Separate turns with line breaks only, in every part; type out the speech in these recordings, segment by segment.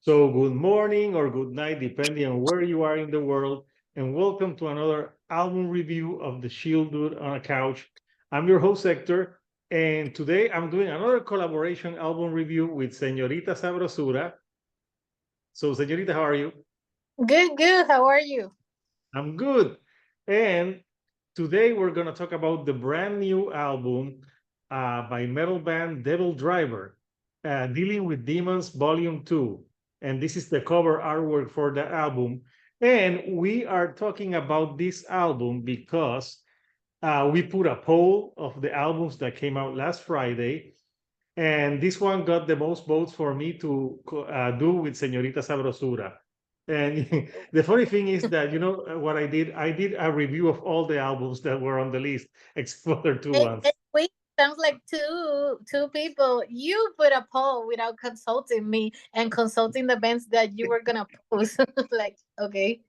So, good morning or good night, depending on where you are in the world, and welcome to another album review of The Shield Dude on a Couch. I'm your host, Hector, and today I'm doing another collaboration album review with Señorita Sabrosura. So, Señorita, how are you?
Good, good. How are you?
I'm good. And today we're going to talk about the brand new album by metal band Devildriver, Dealing with Demons Volume 2. And this is the cover artwork for the album. And we are talking about this album because we put a poll of the albums that came out last Friday. And this one got the most votes for me to do with Señorita Sabrosura. And the funny thing is that, you know, what I did? I did a review of all the albums that were on the list, except for the two ones.
Wait, sounds like two people. You put a poll without consulting me and consulting the bands that you were gonna post. Like, okay.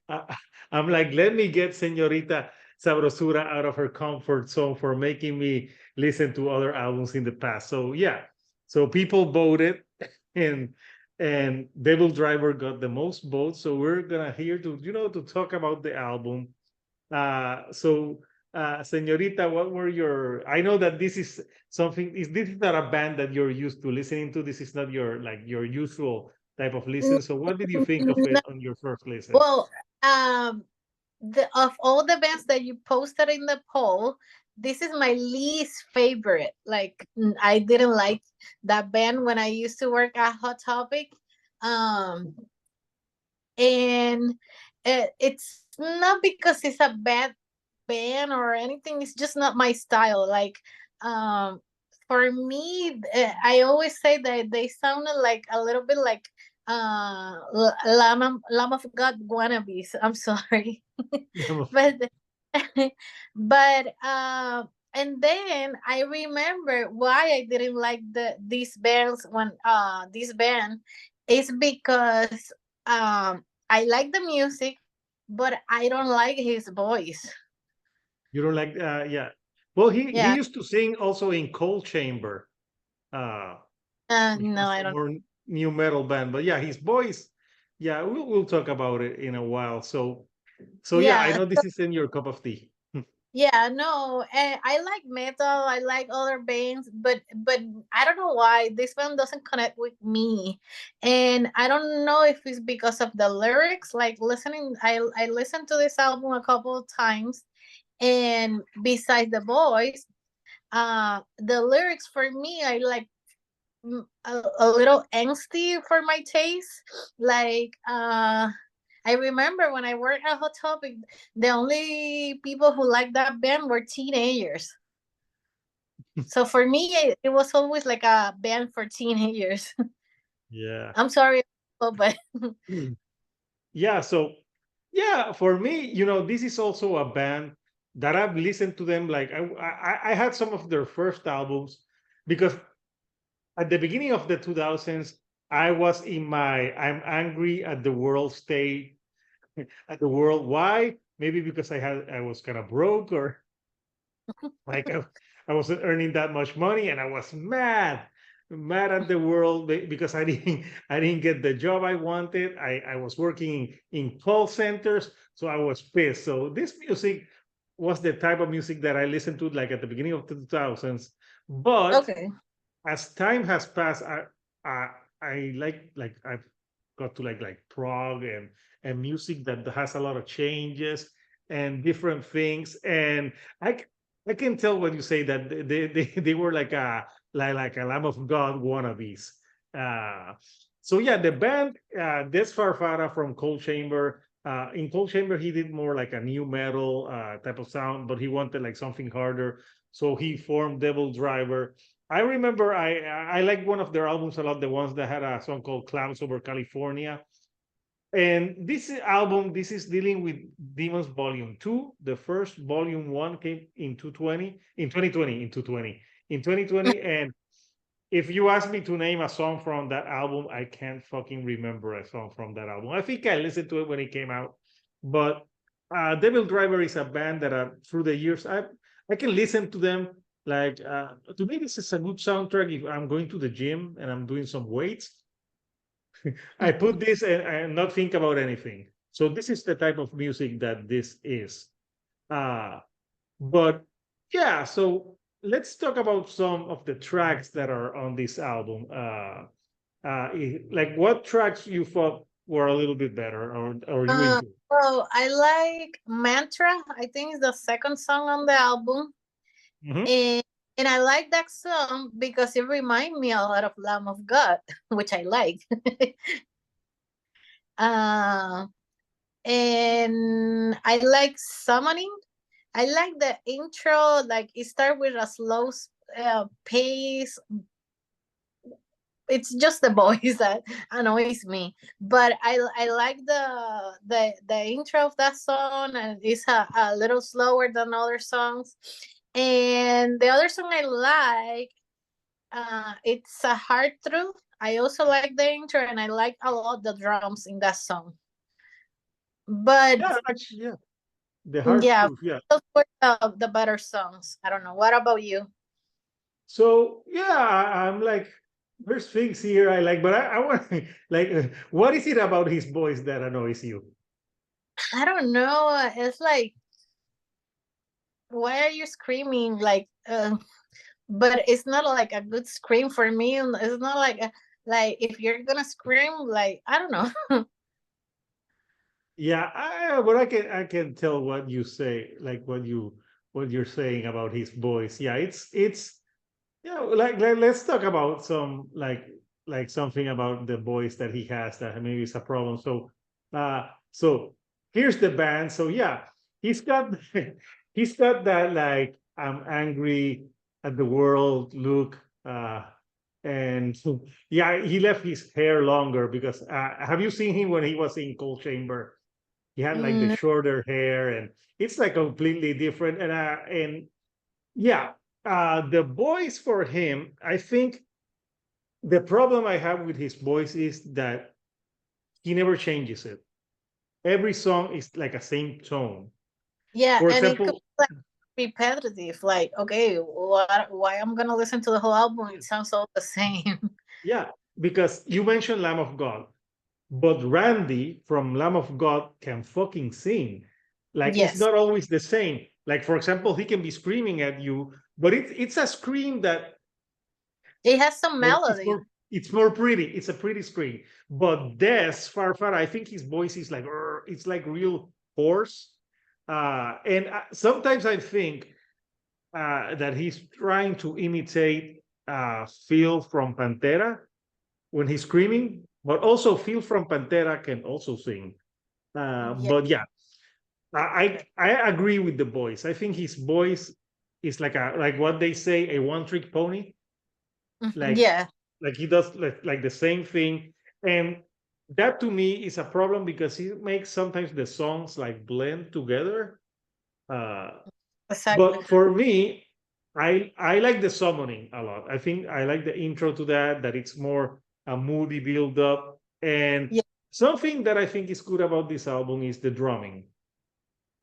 I- I'm like, let me get Señorita Sabrosura out of her comfort zone for making me listen to other albums in the past. So yeah, so people voted, and Devil Driver got the most votes. So we're gonna here to to talk about the album. Señorita, what were your? I know that this is something. This is not a band that you're used to listening to. This is not your usual type of listen. So what did you think of
No,
it on your first listen?
well, um, the of all the bands that you posted in the poll, this is my least favorite. Like, I didn't like that band when I used to work at Hot Topic. Um, and it's not because it's a bad band or anything. It's just not my style. Like, um for me, I always say that they sounded like a little bit like lamb of God wannabes. I'm sorry. but and then I remember why I didn't like these bands when this band is because I like the music, but I don't like his voice.
You don't like, yeah. Well, he
Yeah.
used to sing also in Cold Chamber, uh, which
No,
was
I
a
don't.
more new metal band. But yeah, his voice, yeah, we'll talk about it in a while. So yeah, I
Yeah.
know this isn't your cup of tea.
Yeah, no, I like metal. I like other bands, but I don't know why this one doesn't connect with me, and I don't know if it's because of the lyrics. Like, I listened to this album a couple of times, and besides the voice, the lyrics for me are like a little angsty for my taste. Like, I remember when I worked at Hot Topic, the only people who liked that band were teenagers. So for me, it was always like a band for teenagers.
Yeah.
I'm sorry, but
Mm. Yeah. So yeah, for me, you know, this is also a band that I've listened to them. Like I had some of their first albums because at the beginning of the 2000s, I was in my I'm angry at the world state at the world. Why? Maybe because I was kind of broke or like I wasn't earning that much money and I was mad at the world because I didn't get the job I wanted. I was working in call centers, so I was pissed. So this music was the type of music that I listened to like at the beginning of the 2000s. But
okay.
as time has passed, I I like I've got to like prog and music that has a lot of changes and different things. And I c- I can tell when you say that they were like a Lamb of God wannabes. Uh, so yeah, the band Des Farfara from Cold Chamber. In Cold Chamber, he did more like a new metal type of sound, but he wanted like something harder. So he formed Devil Driver. I remember I like one of their albums a lot, the ones that had a song called Clouds Over California. And this is dealing with Demons Volume 2. The first Volume 1 came in 2020. And if you ask me to name a song from that album, I can't fucking remember a song from that album. I think I listened to it when it came out. But Devil Driver is a band that through the years I can listen to them. Like to me, this is a good soundtrack if I'm going to the gym and I'm doing some weights. I put this and not think about anything. So this is the type of music that this is. Uh, but yeah, so let's talk about some of the tracks that are on this album. Like what tracks you thought were a little bit better or you
Uh,
enjoy?
well, I like Mantra. I think it's the second song on the album,
Mhm.
and I like that song because it reminds me a lot of Lamb of God, which I like. uh, and I like Summoning. I like the intro. Like it starts with a slow pace. It's just the voice that annoys me, but I like the intro of that song, and it's a little slower than other songs. And the other song I like, it's a Hard Truth. I also like the intro, and I like a lot the drums in that song. But
Yeah, actually, yeah. The hard
yeah,
truth, yeah.
those were the better songs. I don't know, what about you?
So yeah, I'm like, there's things here I like, but I want like, what is it about his voice that annoys you?
I don't know, it's like, why are you screaming like, but it's not like a good scream for me. It's not like like if you're gonna scream, like I don't know.
Yeah, but I can tell what you say, like what you're saying about his voice. Yeah, it's yeah, like let's talk about some like something about the voice that he has that maybe is a problem. So here's the band. So yeah, he's got he's got that like I'm angry at the world look. And yeah, he left his hair longer because have you seen him when he was in Cold Chamber? He had like the
Mm,
shorter hair, and it's like completely different. And yeah, the voice for him, I think the problem I have with his voice is that he never changes it. Every song is like a same tone.
yeah,
For
and it could
example,
be like repetitive. Like, okay, why I'm gonna listen to the whole album? It sounds all the same.
yeah, because you mentioned Lamb of God, but Randy from Lamb of God can fucking sing. Like it's
Yes,
not always the same. Like for example, he can be screaming at you, but it's a scream that
it has some
like
melody.
it's more pretty. It's a pretty scream. But Des Farfara, I think his voice is like it's like real hoarse. And sometimes I think that he's trying to imitate Phil from Pantera when he's screaming, but also Phil from Pantera can also sing.
Yeah,
But yeah, I agree with the voice. I think his voice is like what they say, a one trick pony.
mhm,
Like
yeah,
like he does like the same thing, and that to me is a problem because he makes sometimes the songs like blend together. Uh,
exactly.
but for me, I like the summoning a lot. I think I like the intro to that it's more a moody build up. And
Yeah,
something that I think is good about this album is the drumming.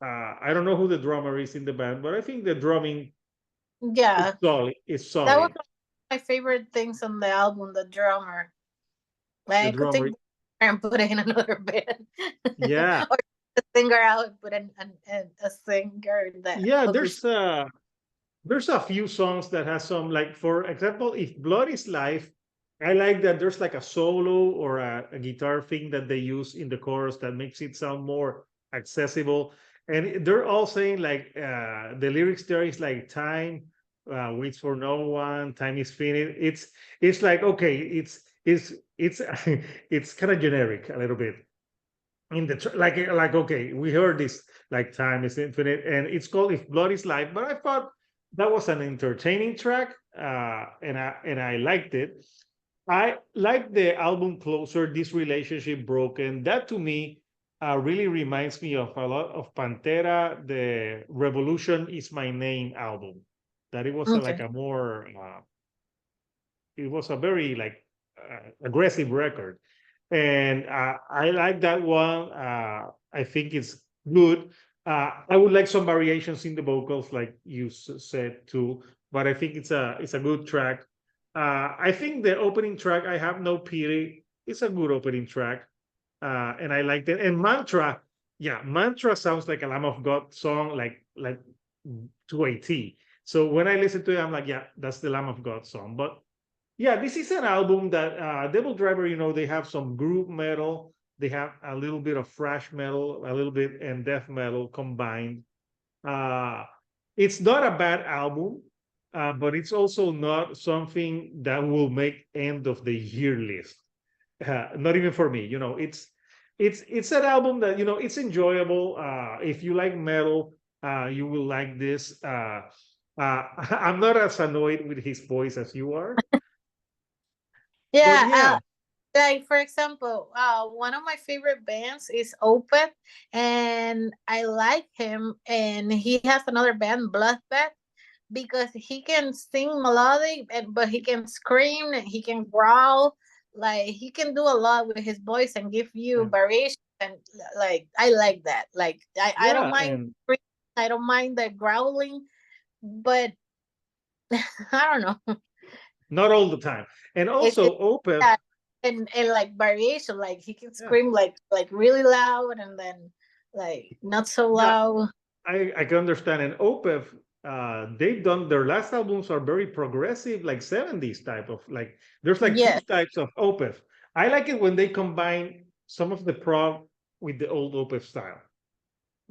I don't know who the drummer is in the band, but I think the drumming is
yeah.
solid. Is
That was
solid.
one of my favorite things on the album. The drummer.
The
Like I could take
drummer,
the drummer and put it in another band,
yeah,
or the singer out and put a singer that
yeah.
could be.
There's a few songs that has some like for example, if Blood is Life, I like that there's like a solo or a guitar thing that they use in the chorus that makes it sound more accessible. And they're all saying like the lyrics there is like time waits for no one, time is finished. It's like okay, it's it's kind of generic a little bit in the like okay, we heard this like time is infinite and it's called If Blood Is Life, but I thought that was an entertaining track, and I liked it. I like the album Closer, This Relationship Broken. That to me really reminds me of a lot of Pantera, the Revolution Is My Name album. That it was like
Okay.
a more it was a very like aggressive record, and I like that one. I think it's good. I would like some variations in the vocals, like you said too, but I think it's a good track. I think the opening track, I Have No Pity, it's a good opening track, and I liked it. And Mantra, yeah, Mantra sounds like a Lamb of God song, like to a T. So when I listen to it, I'm like, yeah, that's the Lamb of God song. But yeah, this is an album that Devil Driver, they have some group metal, they have a little bit of thrash metal, a little bit and death metal combined. Uh, it's not a bad album, but it's also not something that will make end of the year list. Not even for me. It's an album that it's enjoyable. If you like metal, you will like this. I'm not as annoyed with his voice as you are, but
Yeah,
yeah,
like for example, one of my favorite bands is Opeth, and I like him. And he has another band, Bloodbath, because he can sing melodic, but he can scream, and he can growl. Like he can do a lot with his voice and give you
uh,
variation. And like I like that. Like I don't
yeah,
mind
and
screaming, I don't mind the growling, but I don't know.
not all the time. And
It
also, Opeth,
yeah, and like variation, like he can
yeah,
scream like really loud and then like not so
yeah,
loud.
I can understand. And Opeth, they've done their last albums are very progressive, like 70s type of like. There's like two
Yeah,
types of Opeth. I like it when they combine some of the prog with the old Opeth style.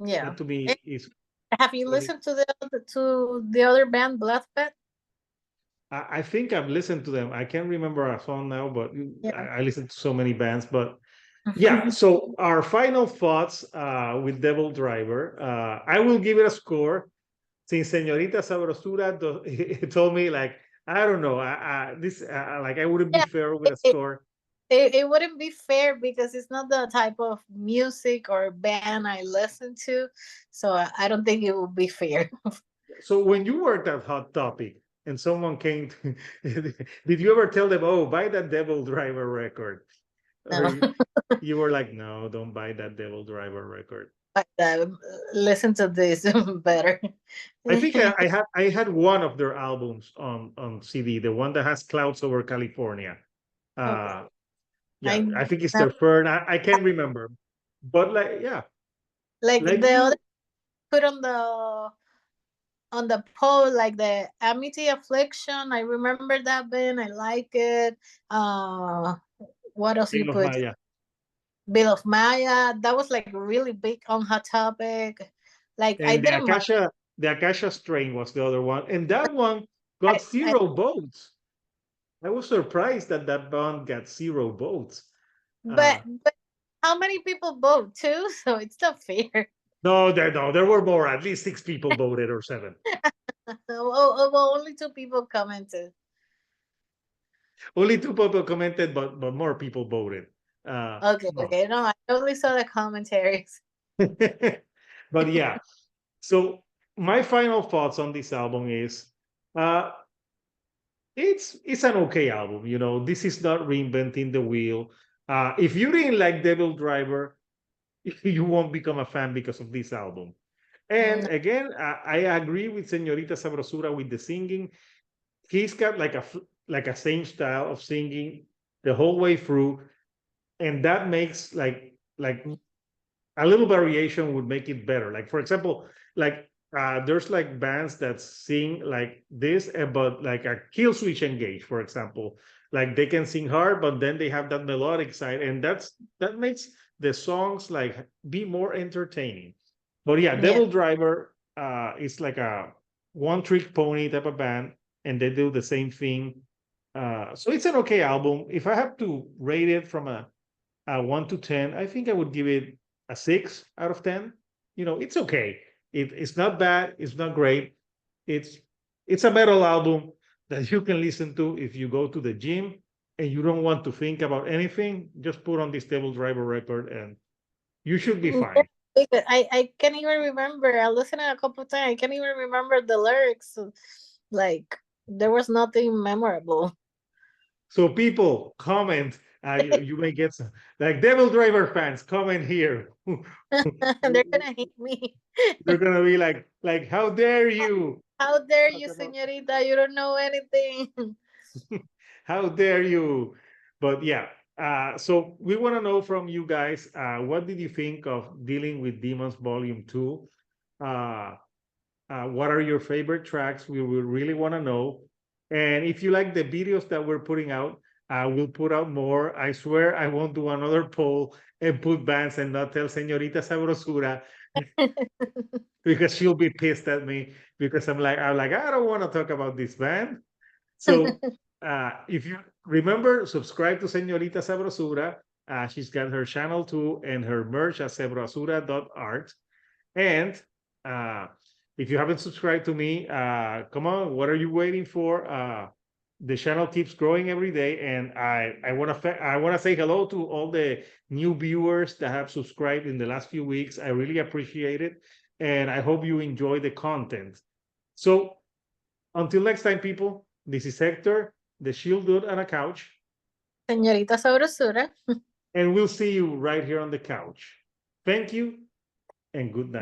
yeah.
That to
Eh,
me is
have you
when it.
listened to the other band, Bloodbath?
I think I've listened to them. I can't remember a song now, but
Yeah.
I listened to so many bands. But yeah, so our final thoughts with Devil Driver. I will give it a score. Since Señorita Sabrosura told me like I don't know, this like I wouldn't be
Yeah,
fair with
it,
a
it,
score.
it wouldn't be fair because it's not the type of music or band I listen to, so I don't think it would be fair.
So when you worked at Hot Topic and someone came, did you ever tell them, "Oh, buy that Devil Driver record," or
No.
you were like, "No, don't buy that Devil Driver record"?
Like that. Listen to this better.
I think I had one of their albums on CD, the one that has Clouds Over California.
Okay.
Uh, yeah,
I
I think it's their
never,
third. I can't remember, but like yeah,
like
like
the other
you.
put on the poll, like the Amity Affliction. I remember that band. I like it. Uh, what else you
King of
put?
Maya.
Bill of Maya. That was like really big on Hot Topic. Like I
And
didn't mind.
The Acacia Strain was the other one, and that one got
I,
0 votes. I was surprised that that band got 0 votes. Uh,
but how many people vote too? So it's not fair.
no, there were more. At least 6 people voted or 7.
Well, only two people commented.
Only 2 people commented, but more people voted.
Okay,
Well,
okay. No, I only saw the commentaries.
but yeah. So my final thoughts on this album is, uh, it's an okay album. This is not reinventing the wheel. If you didn't like Devil Driver, you won't become a fan because of this album. And
Mm,
again, I agree with Señorita Sabrosura with the singing. He's got like a same style of singing the whole way through, and that makes like a little variation would make it better. Like for example, like there's like bands that sing like this, but like a kill switch engage, for example. Like they can sing hard, but then they have that melodic side, and that makes the songs like be more entertaining. But yeah,
yeah.
Devil Driver is like a one trick pony type of band, and they do the same thing. So it's an okay album. If I have to rate it from a 1 to 10, I think I would give it a 6 out of 10. It's okay. It's not bad. It's not great. It's it's a metal album that you can listen to if you go to the gym and you don't want to think about anything. Just put on this Devil Driver record and you should be
Yeah,
fine.
because I can't even remember. I listened a couple times. I can't even remember the lyrics. Like there was nothing memorable.
So people comment. You may get some like Devil Driver fans comment here.
They're gonna hate me.
They're gonna be like, how dare you?
How dare
Talk
you,
about
señorita? You don't know anything.
how dare you? But yeah, So we want to know from you guys, what did you think of Dealing with Demons Volume 2? What are your favorite tracks? We will really want to know. And if you like the videos that we're putting out, we'll put out more. I swear I won't do another poll and put bands and not tell Señorita Sabrosura because she'll be pissed at me because I'm like, I don't want to talk about this band. So if you remember, subscribe to Señorita Sabrosura. She's got her channel too and her merch at sabrosura.art. And if you haven't subscribed to me, come on, what are you waiting for? The channel keeps growing every day, and I want to say hello to all the new viewers that have subscribed in the last few weeks. I really appreciate it, and I hope you enjoy the content. So until next time, people, this is Hector, the Shield Dude on a couch,
Señorita Sabrosura.
and we'll see you right here on the couch. Thank you, and good night.